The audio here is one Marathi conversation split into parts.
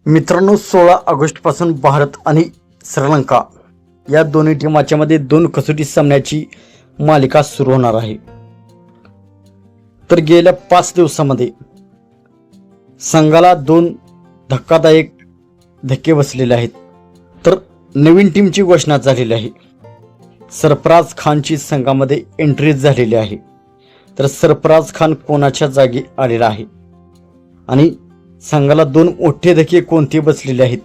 मित्रांनो, 16 ऑगस्टपासून भारत आणि श्रीलंका या दोन्ही टीमाच्या मध्ये 2 कसोटी सामन्याची मालिका सुरू होणार आहे. तर गेल्या 5 दिवसांमध्ये संघाला 2 धक्कादायक धक्के बसलेले आहेत. तर नवीन टीमची घोषणा झालेली आहे. सरफराज खानची संघामध्ये एंट्री झालेली आहे. तर सरफराज खान कोणाच्या जागी आलेला आहे आणि संघाला 2 मोठे धक्के कोणते बसलेले आहेत,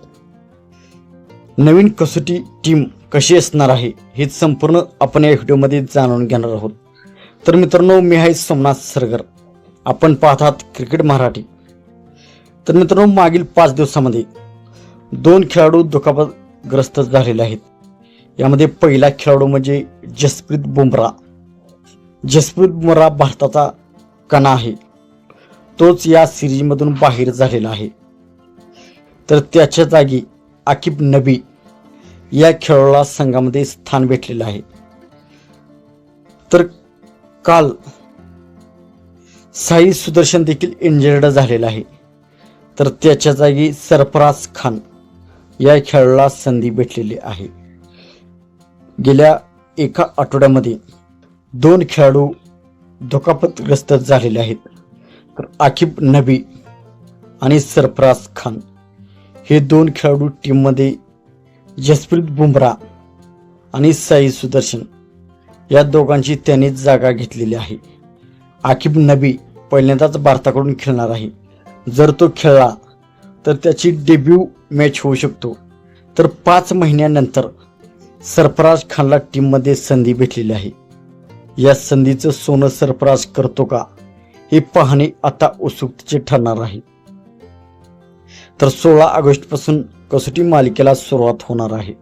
नवीन कसोटी टीम कशी असणार आहे, हे संपूर्ण आपण या व्हिडिओमध्ये जाणून घेणार आहोत. तर मित्रांनो, मी आहे सोमनाथ सरगर, आपण पाहतात क्रिकेट मराठी. तर मित्रांनो, मागील 5 दिवसामध्ये 2 खेळाडू दुखापतग्रस्त झालेले आहेत. यामध्ये पहिला खेळाडू म्हणजे जसप्रीत बुमराह. जसप्रीत बुमराह भारताचा कणा आहे, तोच या सिरीजमधून बाहेर झालेला आहे. तर त्याच्या जागी आकिब नबी या खेळाडूला संघामध्ये स्थान भेटलेलं आहे. तर काल साई सुदर्शन देखील इंजर्ड झालेला आहे. तर त्याच्या जागी सरफराज खान या खेळाडूला संधी भेटलेली आहे. गेल्या एका आठवड्यामध्ये 2 खेळाडू दुखापतग्रस्त झालेले आहेत. तर आकिब नबी आणि सरफराज खान हे 2 खेळाडू टीममध्ये जसप्रीत बुमराह आणि साई सुदर्शन या दोघांची त्यांनी जागा घेतलेली आहे. आकिब नबी पहिल्यांदाच भारताकडून खेळणार आहे. जर तो खेळला तर त्याची डेब्यू मॅच होऊ शकतो. तर 5 महिन्यानंतर सरफराज खानला टीममध्ये संधी भेटलेली आहे. या संधीचं सोनं सरफराज करतो का, हे पाहणे आता उत्सुकतेचे ठरणार आहे. तर 16 ऑगस्टपासून कसोटी मालिकेला सुरुवात होणार आहे.